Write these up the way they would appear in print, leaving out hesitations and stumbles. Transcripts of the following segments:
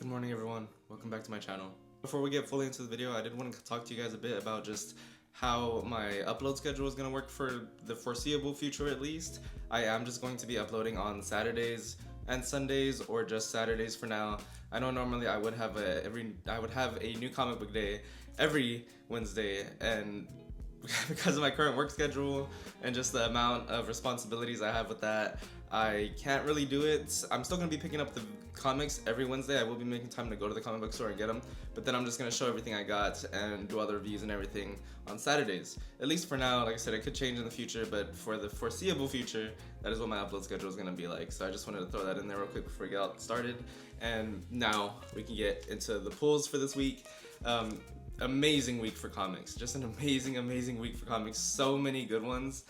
Good morning everyone, welcome back to my channel. Before we get fully into the video, I did want to talk to you guys a bit about just how my upload schedule is going to work for the foreseeable future at least. I am just going to be uploading on Saturdays and Sundays, or just Saturdays for now. I know normally I would have a new comic book day every Wednesday, and because of my current work schedule and just the amount of responsibilities I have with that, I can't really do it. I'm still going to be picking up the comics every Wednesday. I will be making time to go to the comic book store and get them, but then I'm just going to show everything I got and do other reviews and everything on Saturdays. At least for now. Like I said, it could change in the future, but for the foreseeable future, that is what my upload schedule is going to be like. So I just wanted to throw that in there real quick before we get started. And now we can get into the pulls for this week. Amazing week for comics, just an amazing week for comics. So many good ones.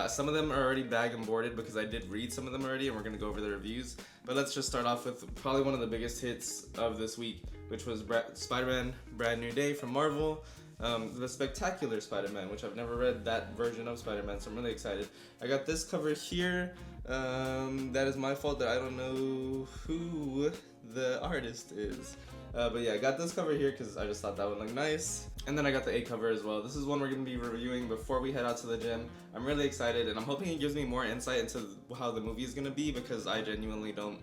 Some of them are already bag and boarded because I did read some of them already, and we're gonna go over the reviews. But let's just start off with probably one of the biggest hits of this week, which was Spider-Man Brand New Day from Marvel. The Spectacular Spider-Man, which I've never read that version of Spider-Man, so I'm really excited. I got this cover here. That is my fault that I don't know who the artist is. But yeah, I got this cover here because I just thought that would look nice. And then I got the A cover as well. This is one we're going to be reviewing before we head out to the gym. I'm really excited, and I'm hoping it gives me more insight into how the movie is going to be, because I genuinely don't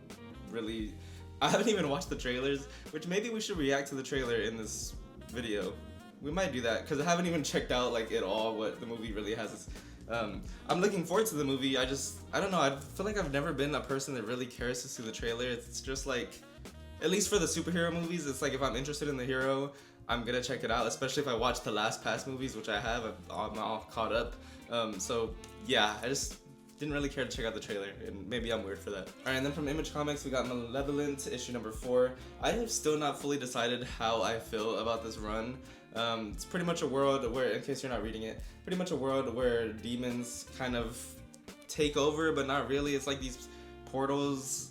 really... I haven't even watched the trailers, which maybe we should react to the trailer in this video. We might do that, because I haven't even checked out like at all what the movie really has. I'm looking forward to the movie. I don't know, I feel like I've never been a person that really cares to see the trailer. It's just like... At least for the superhero movies, it's like if I'm interested in the hero, I'm gonna check it out, especially if I watch the last past movies, which I have. I'm all caught up. So yeah, I just didn't really care to check out the trailer, and maybe I'm weird for that. Alright, and then from Image Comics, we got Malevolent, issue number 4. I have still not fully decided how I feel about this run. It's pretty much a world where, in case you're not reading it, pretty much a world where demons kind of take over, but not really. It's like these portals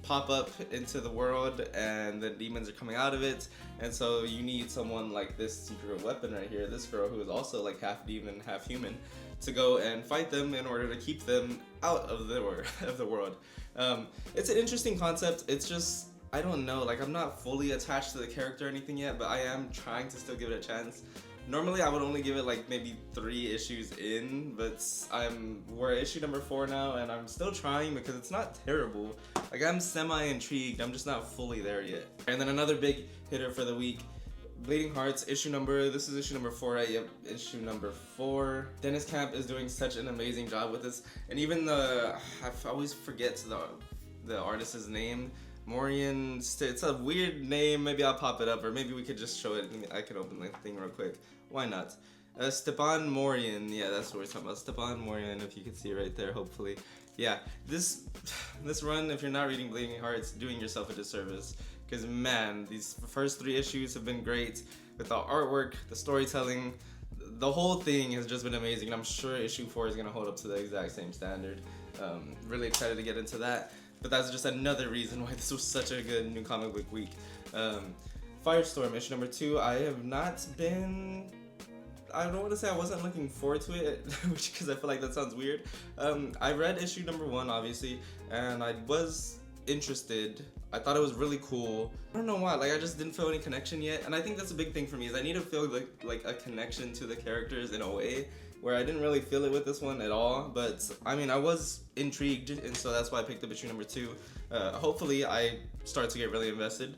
pop up into the world, and the demons are coming out of it, and so you need someone like this secret weapon right here, this girl who is also like half demon, half human, to go and fight them in order to keep them out of the world. It's an interesting concept. It's just, I don't know, like I'm not fully attached to the character or anything yet, but I am trying to still give it a chance. Normally I would only give it like maybe 3 issues in, but we're at issue number 4 now, and I'm still trying because it's not terrible. Like I'm semi-intrigued, I'm just not fully there yet. And then another big hitter for the week, Bleeding Hearts, this is issue number 4, right? Yep, issue number 4. Dennis Camp is doing such an amazing job with this, and even I always forget the artist's name. Morian, it's a weird name. Maybe I'll pop it up, or maybe we could just show it. I can open the thing real quick. Why not? Stepan Morian, yeah, that's what we're talking about. Stepan Morian, if you can see right there, hopefully. Yeah, this run, if you're not reading Bleeding Hearts, doing yourself a disservice. Because man, these first 3 issues have been great with the artwork, the storytelling. The whole thing has just been amazing, and I'm sure issue 4 is going to hold up to the exact same standard. Really excited to get into that. But that's just another reason why this was such a good new comic book week. Firestorm, issue number 2. I don't want to say I wasn't looking forward to it, because I feel like that sounds weird. I read issue number 1, obviously, and I was interested. I thought it was really cool. I don't know why, like I just didn't feel any connection yet, and I think that's a big thing for me, is I need to feel like a connection to the characters in a way, where I didn't really feel it with this one at all. But I mean, I was intrigued, and so that's why I picked up issue number 2. Hopefully I start to get really invested.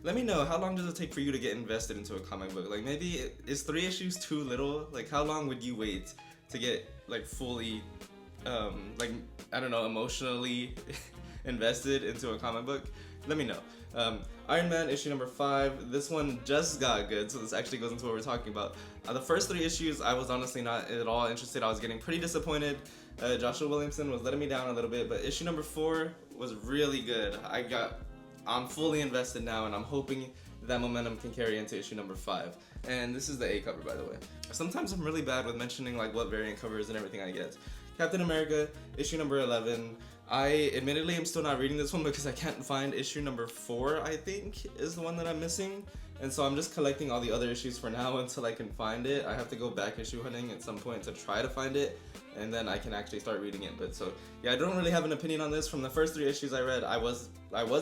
Let me know, how long does it take for you to get invested into a comic book? Like maybe, is 3 issues too little? Like how long would you wait to get like fully, like, I don't know, emotionally invested into a comic book? Let me know. Iron Man issue number 5. This one just got good, so this actually goes into what we're talking about. The first 3 issues, I was honestly not at all interested. I was getting pretty disappointed. Joshua Williamson was letting me down a little bit, but issue number 4 was really good. I'm fully invested now, and I'm hoping that momentum can carry into issue number 5. And this is the A cover, by the way. Sometimes I'm really bad with mentioning like what variant covers and everything I get. Captain America, issue number 11. I admittedly am still not reading this one because I can't find issue number 4, I think, is the one that I'm missing. And so I'm just collecting all the other issues for now until I can find it. I have to go back issue hunting at some point to try to find it, and then I can actually start reading it. But so yeah, I don't really have an opinion on this. From the first 3 issues I read, I was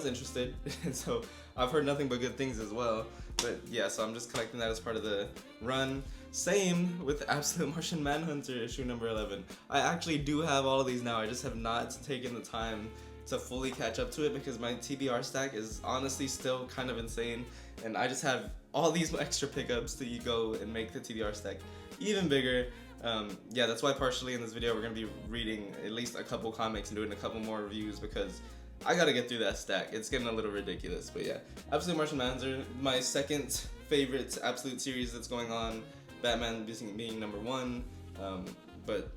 interested, and so I've heard nothing but good things as well. But yeah, so I'm just collecting that as part of the run. Same with Absolute Martian Manhunter issue number 11. I actually do have all of these now. I just have not taken the time to fully catch up to it because my TBR stack is honestly still kind of insane, and I just have all these extra pickups to go and make the TBR stack even bigger. Yeah, that's why partially in this video we're gonna be reading at least a couple comics and doing a couple more reviews because I gotta get through that stack. It's getting a little ridiculous, but yeah. Absolute Martian Manhunter, my second favorite Absolute series that's going on. Batman being number 1, but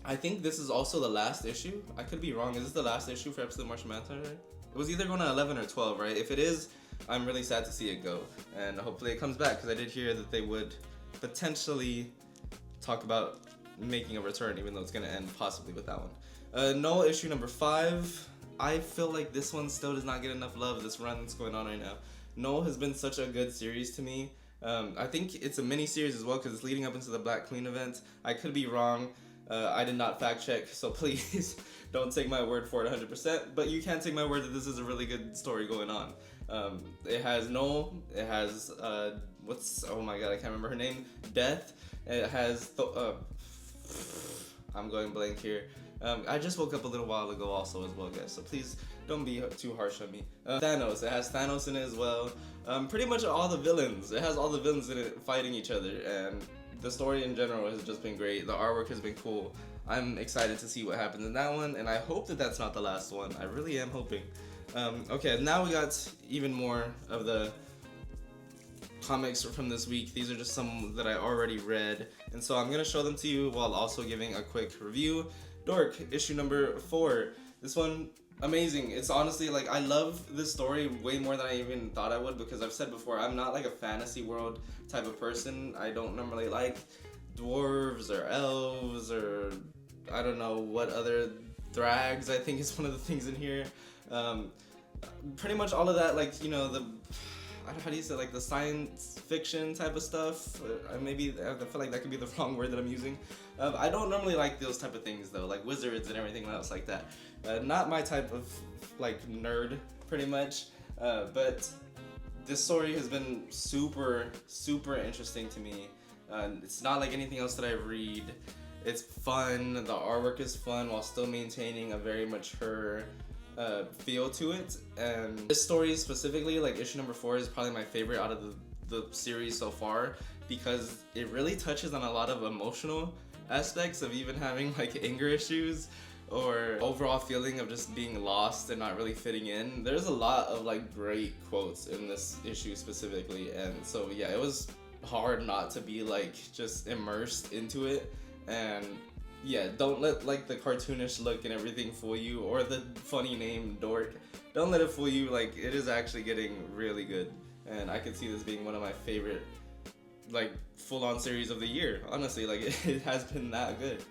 I think this is also the last issue. I could be wrong. Is this the last issue for Absolute Martian Manhunter? It was either going to 11 or 12, right? If it is, I'm really sad to see it go, and hopefully it comes back because I did hear that they would potentially talk about making a return, even though it's going to end possibly with that one. Null issue number 5. I feel like this one still does not get enough love, this run that's going on right now. Null has been such a good series to me. I think it's a mini series as well because it's leading up into the Black Queen event. I could be wrong. I did not fact check, so please don't take my word for it 100%, but you can take my word that this is a really good story going on. It has Null, it has, oh my god, I can't remember her name, Death, it has, I'm going blank here. I just woke up a little while ago also as well, guys, so please don't be too harsh on me. Thanos, it has Thanos in it as well. Pretty much all the villains. It has all the villains in it fighting each other, and the story in general has just been great. The artwork has been cool. I'm excited to see what happens in that one, and I hope that that's not the last one. I really am hoping. Okay, now we got even more of the comics from this week. These are just some that I already read, and so I'm gonna show them to you while also giving a quick review. Dork, issue number 4. This one, amazing. It's honestly like, I love this story way more than I even thought I would because I've said before, I'm not like a fantasy world type of person. I don't normally like dwarves or elves or I don't know what other thrags I think is one of the things in here. Pretty much all of that, like, you know, how do you say, like the science fiction type of stuff. Maybe I feel like that could be the wrong word that I'm using. I don't normally like those type of things though, like wizards and everything else like that. Not my type of like nerd, pretty much. But this story has been super interesting to me. It's not like anything else that I read. It's fun. The artwork is fun while still maintaining a very mature feel to it, and this story specifically, like issue number 4, is probably my favorite out of the series so far because it really touches on a lot of emotional aspects of even having like anger issues or overall feeling of just being lost and not really fitting in. There's a lot of like great quotes in this issue specifically, and so yeah, it was hard not to be like just immersed into it. And yeah, don't let like the cartoonish look and everything fool you, or the funny name Dork. Don't let it fool you. Like, it is actually getting really good, and I could see this being one of my favorite like full-on series of the year. Honestly, like it has been that good.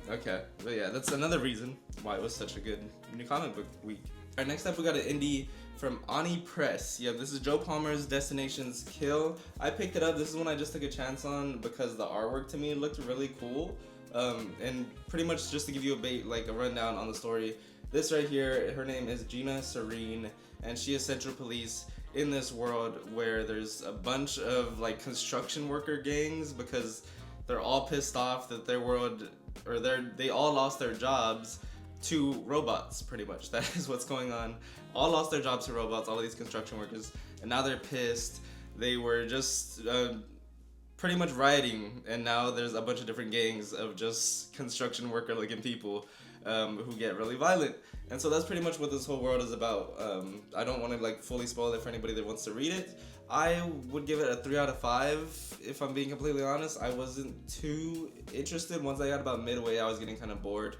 Okay, but yeah, that's another reason why it was such a good new comic book week. Alright, next up we got an indie from Oni Press. Yeah, this is Joe Palmer's Destinations Kill. I picked it up. This is one I just took a chance on because the artwork to me looked really cool. And pretty much just to give you a rundown on the story, this right here, her name is Gina Serene, and she is Central Police in this world where there's a bunch of like construction worker gangs because they're all pissed off that their world, or they all lost their jobs to robots, pretty much. That is what's going on. All lost their jobs to robots, all of these construction workers, and now they're pissed. They were just pretty much rioting, and now there's a bunch of different gangs of just construction worker looking people who get really violent. And so that's pretty much what this whole world is about. I don't want to like fully spoil it for anybody that wants to read it. I would give it a 3 out of 5 if I'm being completely honest. I wasn't too interested. Once I got about midway, I was getting kind of bored.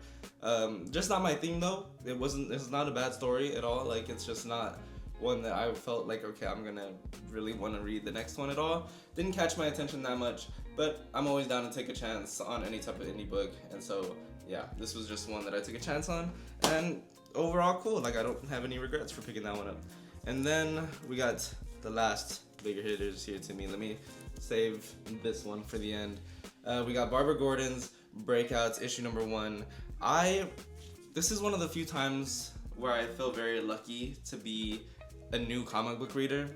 Just not my thing though. It's not a bad story at all. Like, it's just not one that I felt like, okay, I'm gonna really want to read the next one at all. Didn't catch my attention that much, but I'm always down to take a chance on any type of indie book, and so yeah, this was just one that I took a chance on, and overall cool. Like, I don't have any regrets for picking that one up. And then we got the last bigger hitters here to me. Let me save this one for the end. We got Barbara Gordon's Breakouts, issue number 1. This is one of the few times where I feel very lucky to be a new comic book reader,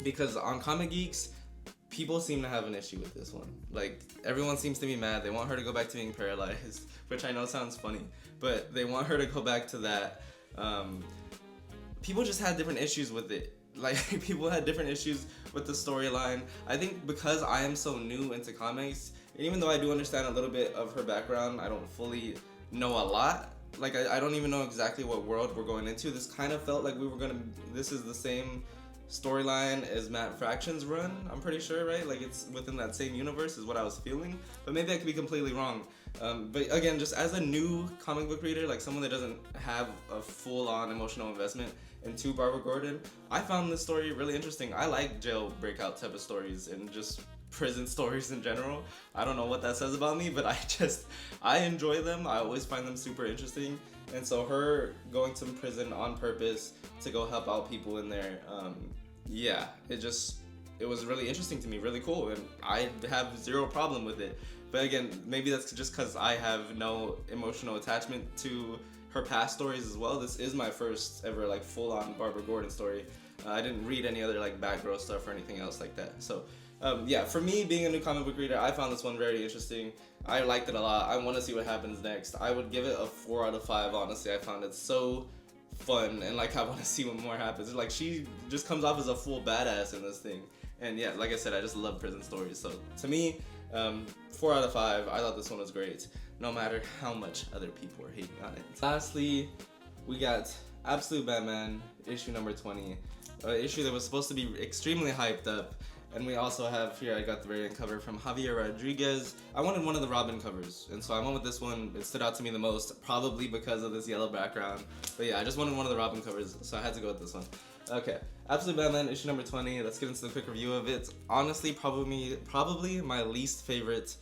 because on Comic Geeks, people seem to have an issue with this one. Like, everyone seems to be mad. They want her to go back to being paralyzed, which I know sounds funny, but they want her to go back to that. People just had different issues with it. Like, people had different issues with the storyline. I think because I am so new into comics, and even though I do understand a little bit of her background, I don't fully know a lot. Like, I don't even know exactly what world we're going into. This kind of felt like this is the same storyline as Matt Fraction's run, I'm pretty sure, right? Like, it's within that same universe is what I was feeling, but maybe I could be completely wrong. But again, just as a new comic book reader, like someone that doesn't have a full-on emotional investment into Barbara Gordon, I found this story really interesting. I like jail breakout type of stories and just prison stories in general. I don't know what that says about me, but I enjoy them. I always find them super interesting. And so her going to prison on purpose to go help out people in there, yeah, it was really interesting to me, really cool, and I have zero problem with it. But again, maybe that's just because I have no emotional attachment to her past stories as well. This is my first ever like full-on Barbara Gordon story. I didn't read any other like Batgirl stuff or anything else like that. So yeah, for me, being a new comic book reader, I found this one very interesting. I liked it a lot. I want to see what happens next. I would give it a 4 out of 5, honestly. I found it so fun, and like I want to see what more happens. Like, she just comes off as a full badass in this thing. And yeah, like I said, I just love prison stories. So to me, 4 out of 5. I thought this one was great, no matter how much other people are hating on it. Lastly, we got Absolute Batman, issue number 20. An issue that was supposed to be extremely hyped up. And we also have here, I got the variant cover from Javier Rodriguez. I wanted one of the Robin covers, and so I went with this one. It stood out to me the most, probably because of this yellow background. But yeah, I just wanted one of the Robin covers, so I had to go with this one. Okay, Absolute Batman, issue number 20. Let's get into the quick review of it. Honestly, probably my least favorite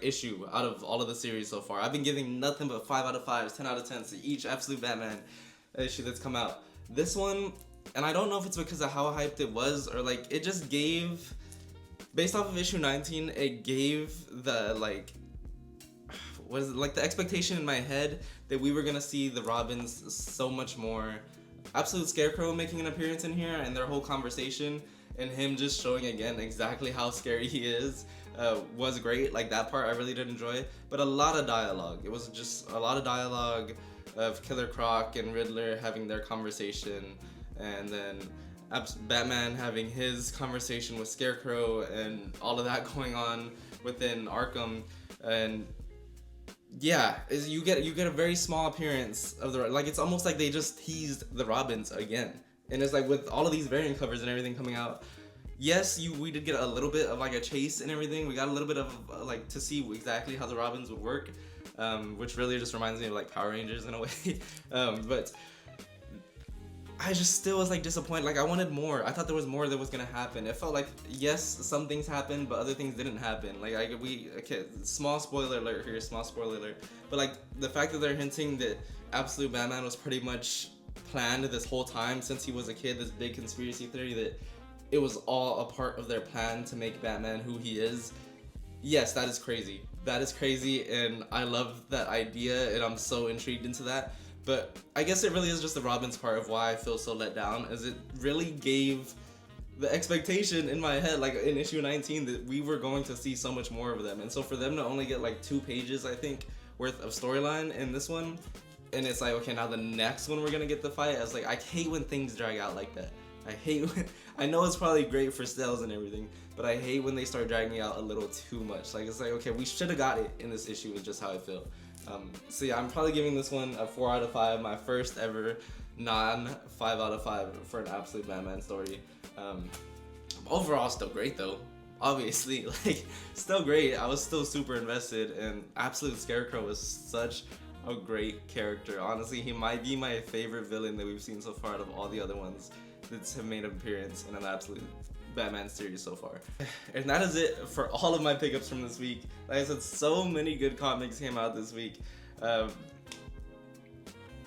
issue out of all of the series so far. I've been giving nothing but 5 out of 5s, 10 out of 10s to each Absolute Batman issue that's come out. This one, and I don't know if it's because of how hyped it was, or like it just gave, based off of issue 19, it gave the the expectation in my head that we were gonna see the Robins so much more. Absolute Scarecrow making an appearance in here, and their whole conversation, and him just showing again exactly how scary he is, was great. Like, that part I really did enjoy, but a lot of dialogue. It was just a lot of dialogue of Killer Croc and Riddler having their conversation, and then Batman having his conversation with Scarecrow, and all of that going on within Arkham. And yeah, you get a very small appearance of the, like, it's almost like they just teased the Robins again. And it's like, with all of these variant covers and everything coming out, yes, we did get a little bit of like a chase and everything. We got a little bit of like to see exactly how the Robins would work, which really just reminds me of like Power Rangers in a way. But I just still was like disappointed. Like, I wanted more. I thought there was more that was gonna happen. It felt like, yes, some things happened, but other things didn't happen. Like, okay, small spoiler alert here, small spoiler alert. But like, the fact that they're hinting that Absolute Batman was pretty much planned this whole time since he was a kid, this big conspiracy theory that it was all a part of their plan to make Batman who he is. Yes, that is crazy. That is crazy, and I love that idea, and I'm so intrigued into that. But I guess it really is just the Robin's part of why I feel so let down, as it really gave the expectation in my head, like in issue 19, that we were going to see so much more of them. And so for them to only get like 2 pages, I think, worth of storyline in this one, and it's like, okay, now the next one we're gonna get the fight. I was like, I hate when things drag out like that. I hate when, I know it's probably great for sales and everything, but I hate when they start dragging out a little too much. Like, it's like, okay, we should have got it in this issue, is just how I feel. So yeah, I'm probably giving this one a 4 out of 5, my first ever non-5 out of 5 for an Absolute Batman story. Overall, still great though. Obviously, like, still great. I was still super invested, and Absolute Scarecrow is such a great character. Honestly, he might be my favorite villain that we've seen so far out of all the other ones that have made an appearance in an Absolute Batman series so far. And that is it for all of my pickups from this week. Like I said, so many good comics came out this week.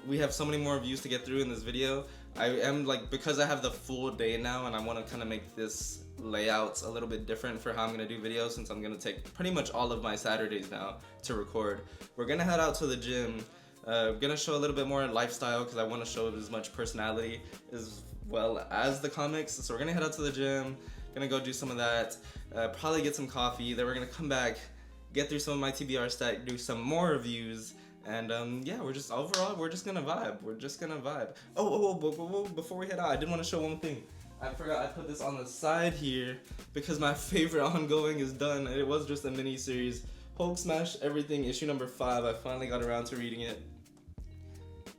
We have so many more views to get through in this video. I am like, because I have the full day now, and I want to kind of make this layout a little bit different for how I'm going to do videos, since I'm going to take pretty much all of my Saturdays now to record. We're going to head out to the gym Gonna show a little bit more lifestyle because I want to show as much personality as well as the comics. So we're gonna head out to the gym, gonna go do some of that, probably get some coffee. Then we're gonna come back, get through some of my TBR stack, do some more reviews, and yeah, we're just gonna vibe. We're just gonna vibe. Before we head out, I did want to show one thing. I forgot I put this on the side here because my favorite ongoing is done. It was just a mini series. Hulk Smash Everything issue number 5. I finally got around to reading it.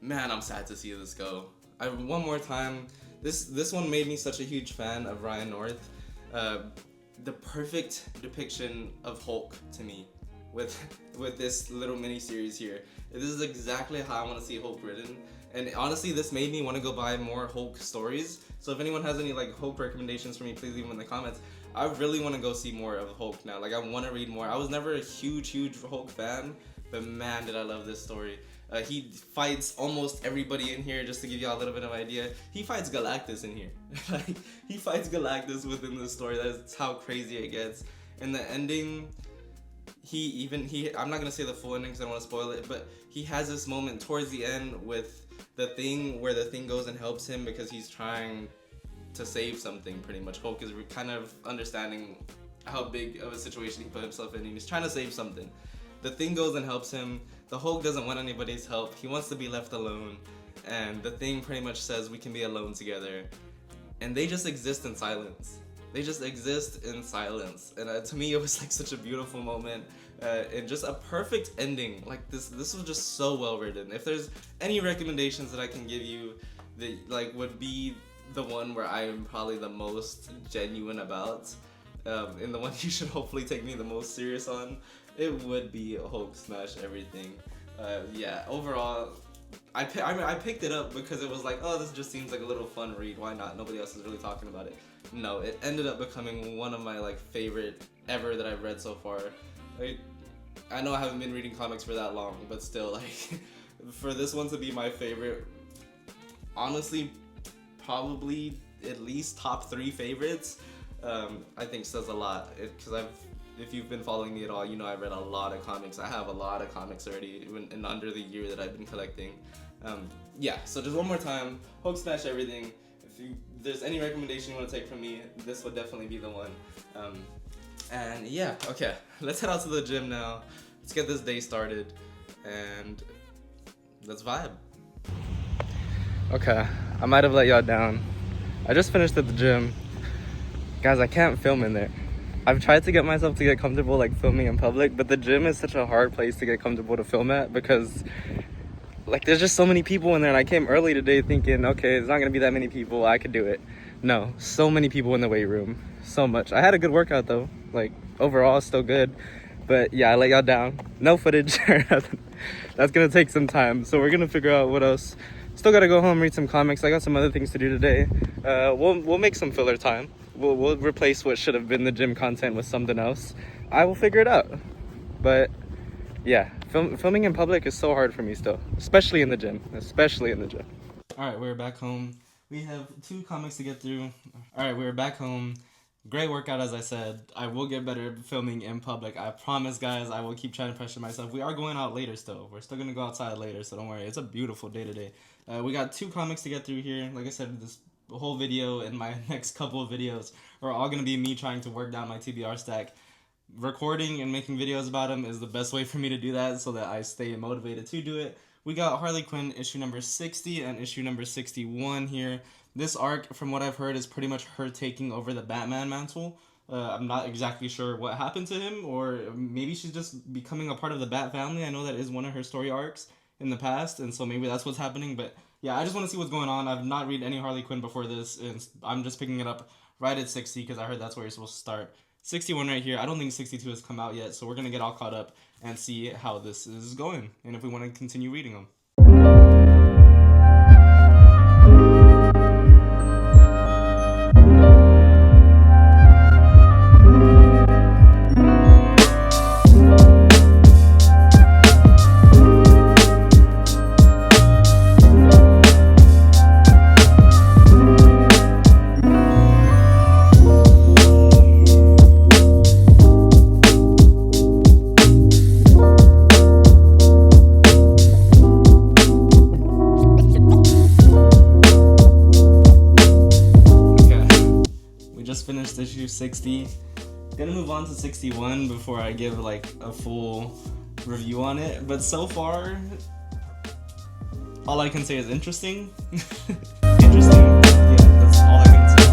Man, I'm sad to see this go. One more time, this one made me such a huge fan of Ryan North. The perfect depiction of Hulk to me with this little mini series here. This is exactly how I want to see Hulk written. And honestly, this made me want to go buy more Hulk stories. So if anyone has any like Hulk recommendations for me, please leave them in the comments. I really want to go see more of Hulk now. Like, I want to read more. I was never a huge Hulk fan, but man, did I love this story. He fights almost everybody in here. Just to give y'all a little bit of an idea, he fights Galactus in here. Like, he fights Galactus within the story. That's how crazy it gets. And the ending, I'm not gonna say the full ending because I don't want to spoil it, but he has this moment towards the end with the Thing where the Thing goes and helps him because he's trying to save something. Pretty much, Hulk is kind of understanding how big of a situation he put himself in, and he's trying to save something. The Thing goes and helps him. The Hulk doesn't want anybody's help. He wants to be left alone, and the Thing pretty much says we can be alone together, and they just exist in silence. They just exist in silence, and to me it was like such a beautiful moment, and just a perfect ending. Like, this was just so well written. If there's any recommendations that I can give you that like would be the one where I am probably the most genuine about, and the one you should hopefully take me the most serious on, it would be Hulk Smash Everything. Yeah, overall, I picked it up because it was like, oh, this just seems like a little fun read. Why not? Nobody else is really talking about it. No, it ended up becoming one of my like favorite ever that I've read so far. I know I haven't been reading comics for that long, but still, like, for this one to be my favorite, honestly, probably at least top 3 favorites, I think says a lot. Because if you've been following me at all, you know I've read a lot of comics. I have a lot of comics already in under the year that I've been collecting. Yeah, so just one more time, Hulk Smash Everything. If there's any recommendation you want to take from me, this would definitely be the one. And yeah, okay, let's head out to the gym now. Let's get this day started, and let's vibe. Okay, I might have let y'all down. I just finished at the gym. Guys, I can't film in there. I've tried to get myself to get comfortable like filming in public, but the gym is such a hard place to get comfortable to film at because like there's just so many people in there, and I came early today thinking, okay, there's not gonna be that many people, I could do it. No, so many people in the weight room, so much. I had a good workout though, like overall still good, but yeah, I let y'all down. No footage or nothing. That's gonna take some time, so we're gonna figure out what else. Still gotta go home, read some comics. I got some other things to do today. We'll make some filler time. We'll replace what should have been the gym content with something else. I will figure it out. But yeah, filming in public is so hard for me still, especially in the gym. All right, we're back home. We have 2 comics to get through. All right, we're back home. Great workout, as I said. I will get better at filming in public. I promise, guys. I will keep trying to pressure myself. We are going out later still. We're still going to go outside later, so don't worry. It's a beautiful day today. We got 2 comics to get through here. Like I said, this whole video and my next couple of videos are all going to be me trying to work down my TBR stack. Recording and making videos about them is the best way for me to do that so that I stay motivated to do it. We got Harley Quinn issue number 60 and issue number 61 here. This arc, from what I've heard, is pretty much her taking over the Batman mantle. I'm not exactly sure what happened to him, or maybe she's just becoming a part of the Bat family. I know that is one of her story arcs in the past, and so maybe that's what's happening. But yeah, I just want to see what's going on. I've not read any Harley Quinn before this, and I'm just picking it up right at 60 because I heard that's where you're supposed to start. 61 right here. I don't think 62 has come out yet, so we're going to get all caught up and see how this is going, and if we want to continue reading them. just finished issue 60. Gonna move on to 61 before I give like a full review on it. But so far, all I can say is interesting. Interesting. Yeah, that's all I can say.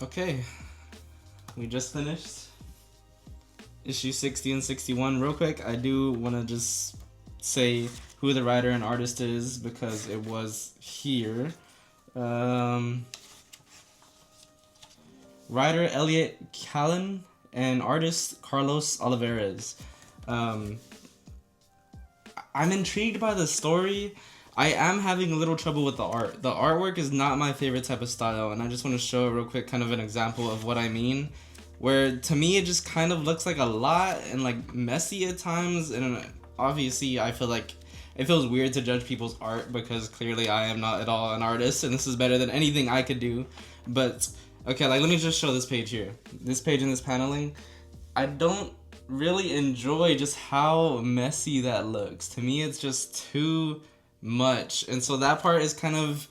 Okay, we just finished issue 60 and 61. Real quick, I do want to just say who the writer and artist is because it was here. Writer Elliot Callan and artist Carlos Olivares. I'm intrigued by the story. I am having a little trouble with the art. The artwork is not my favorite type of style, and I just want to show real quick kind of an example of what I mean. Where to me it just kind of looks like a lot and like messy at times, and obviously I feel like it feels weird to judge people's art because clearly I am not at all an artist and this is better than anything I could do. But okay, like let me just show this page here. This page in this paneling, I don't really enjoy just how messy that looks. To me it's just too much, and so that part is kind of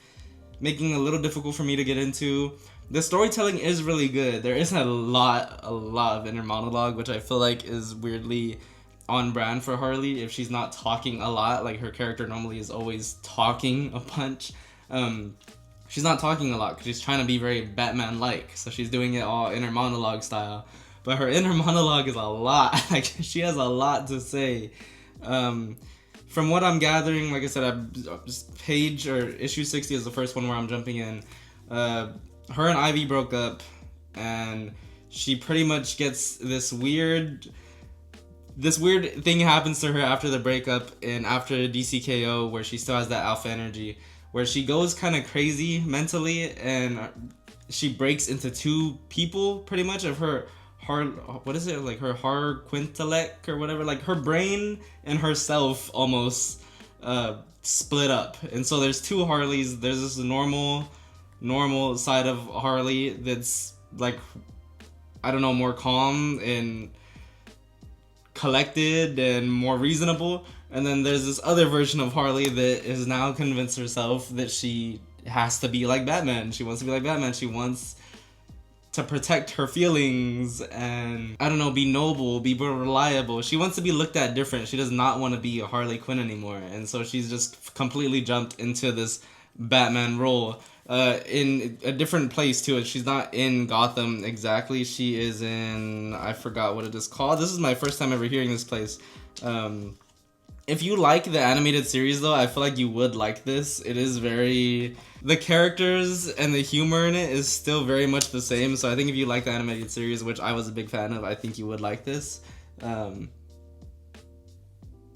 making it a little difficult for me to get into. The storytelling is really good. There is a lot of inner monologue, which I feel like is weirdly on brand for Harley. If she's not talking a lot, like her character normally is always talking a bunch, she's not talking a lot because she's trying to be very Batman-like, so she's doing it all inner monologue style. But her inner monologue is a lot. Like she has a lot to say. From what I'm gathering, like I said, page or issue 60 is the first one where I'm jumping in. Her and Ivy broke up, and she pretty much gets this weird thing happens to her after the breakup and after DCKO, where she still has that alpha energy, where she goes kind of crazy mentally, and she breaks into two people pretty much of her what is it, like her quintellect or whatever, like her brain and herself almost split up. And so there's two Harleys. There's this normal side of Harley that's like, I don't know, more calm and collected and more reasonable, and then there's this other version of Harley that is now convinced herself that she has to be like Batman. She wants to be like Batman. She wants to protect her feelings and, I don't know, be noble, be reliable. She wants to be looked at different. She does not want to be a Harley Quinn anymore. And so she's just completely jumped into this Batman role in a different place too. She's not in Gotham exactly. She is in, I forgot what it is called. This is my first time ever hearing this place. If you like the animated series though, I feel like you would like this. It is very... The characters and the humor in it is still very much the same, so I think if you like the animated series, which I was a big fan of, I think you would like this.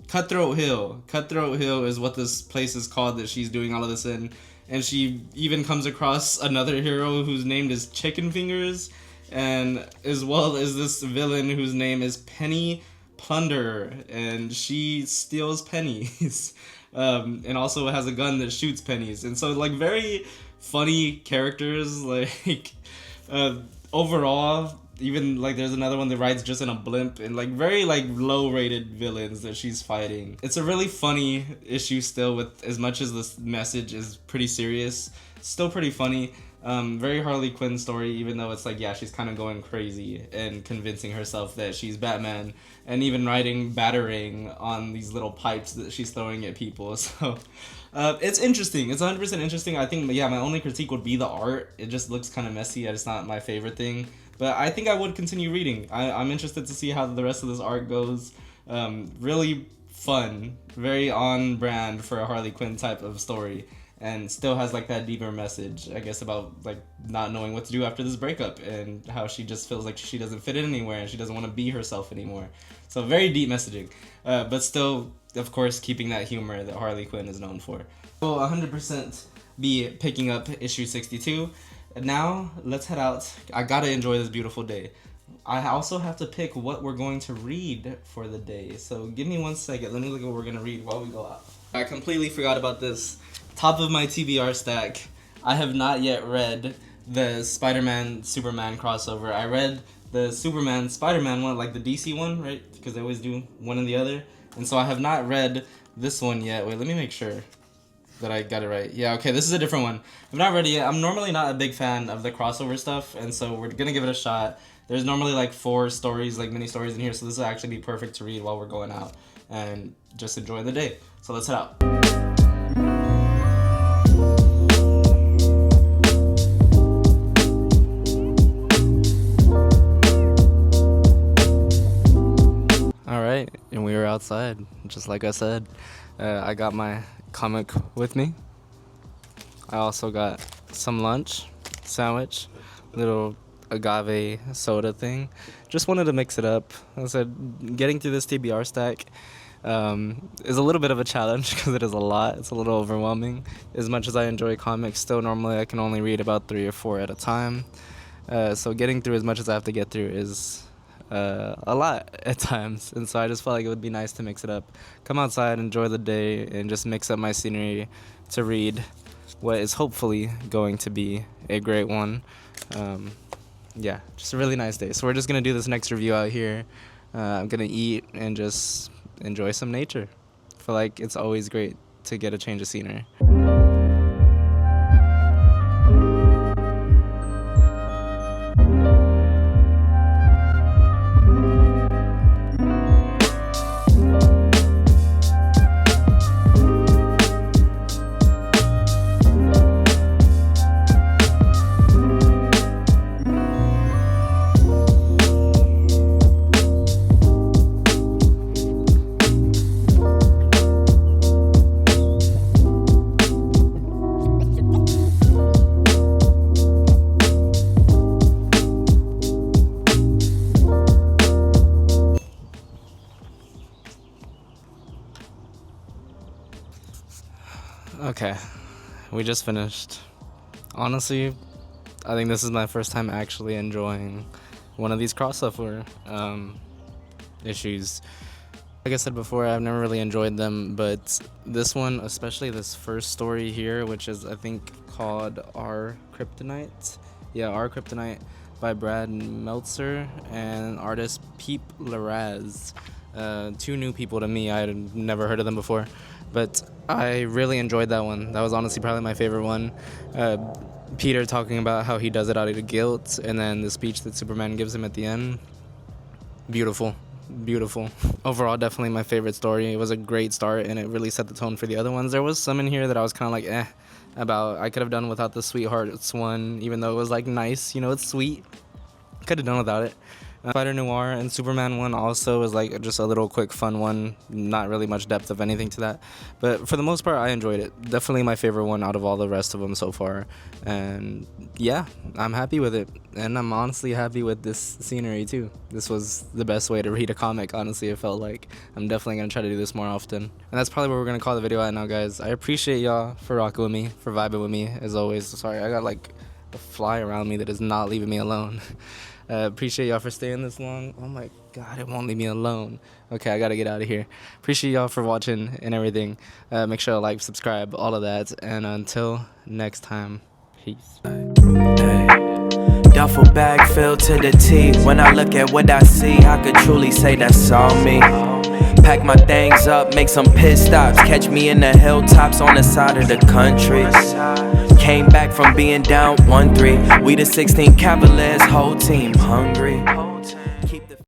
Cutthroat Hill. Cutthroat Hill is what this place is called that she's doing all of this in. And she even comes across another hero whose name is Chicken Fingers, and as well as this villain whose name is Penny Plunder, and she steals pennies. And also has a gun that shoots pennies. And so, like, very funny characters, like, overall, even, like, there's another one that rides just in a blimp, and, like, very, like, low-rated villains that she's fighting. It's a really funny issue still, with as much as this message is pretty serious, still pretty funny. Very Harley Quinn story, even though it's like, yeah, she's kind of going crazy and convincing herself that she's Batman, and even writing battering on these little pipes that she's throwing at people. So it's interesting. It's 100% interesting. I think, yeah, my only critique would be the art. It just looks kind of messy. It's not my favorite thing, but I think I would continue reading. I'm interested to see how the rest of this art goes. Really fun, very on brand for a Harley Quinn type of story. And still has like that deeper message, I guess, about like not knowing what to do after this breakup and how she just feels like she doesn't fit in anywhere and she doesn't want to be herself anymore. So very deep messaging, but still, of course, keeping that humor that Harley Quinn is known for. We'll 100% be picking up issue 62. And now let's head out. I gotta enjoy this beautiful day. I also have to pick what we're going to read for the day. So give me 1 second. Let me look at what we're going to read while we go out. I completely forgot about this. Top of my TBR stack. I have not yet read the Spider-Man Superman crossover. I read the Superman Spider-Man one, like the DC one, right? Because they always do one and the other. And so I have not read this one yet. Wait, let me make sure that I got it right. Yeah, okay, this is a different one. I've not read it yet. I'm normally not a big fan of the crossover stuff, and so we're gonna give it a shot. There's normally like 4 stories, like mini stories in here, so this will actually be perfect to read while we're going out and just enjoy the day. So let's head out. Alright, and we were outside, just like I said. I got my comic with me. I also got some lunch, sandwich, little agave soda thing. Just wanted to mix it up. As I said, getting through this TBR stack is a little bit of a challenge because it is a lot. It's a little overwhelming. As much as I enjoy comics, still normally I can only read about 3 or 4 at a time. So getting through as much as I have to get through is a lot at times, and so I just felt like it would be nice to mix it up, come outside, enjoy the day, and just mix up my scenery to read what is hopefully going to be a great one. Yeah, just a really nice day. So we're just gonna do this next review out here. I'm gonna eat and just enjoy some nature. I feel like it's always great to get a change of scenery. Okay, we just finished. Honestly, I think this is my first time actually enjoying one of these crossover issues. Like I said before, I've never really enjoyed them, but this one, especially this first story here, which is I think called Our Kryptonite. Yeah, Our Kryptonite by Brad Meltzer and artist Peep Larraz. 2 new people to me. I had never heard of them before, but I really enjoyed that one. That was honestly probably my favorite one. Peter talking about how he does it out of guilt, and then the speech that Superman gives him at the end. Beautiful. Beautiful. Overall, definitely my favorite story. It was a great start, and it really set the tone for the other ones. There was some in here that I was kind of like, about. I could have done without the Sweethearts one, even though it was like nice, you know, it's sweet. Could have done without it. Spider Noir and Superman one also was like just a little quick fun one, not really much depth of anything to that, but for the most part I enjoyed it. Definitely my favorite one out of all the rest of them so far, and yeah, I'm happy with it, and I'm honestly happy with this scenery too. This was the best way to read a comic, honestly. It felt like I'm definitely gonna try to do this more often, and that's probably what we're gonna call the video right now, guys. I appreciate y'all for rocking with me, for vibing with me as always. Sorry, I got like a fly around me that is not leaving me alone. Appreciate y'all for staying this long. Oh my god, it won't leave me alone. Okay, I gotta get out of here. Appreciate y'all for watching and everything. Make sure to like, subscribe, all of that. And until next time, peace. Hey. Duffel bag filled to the teeth. When I look at what I see, I could truly say that's all me. Pack my things up, make some pit stops. Catch me in the hilltops on the side of the country. Came back from being down 1-3. We the 16 Cavaliers, whole team hungry.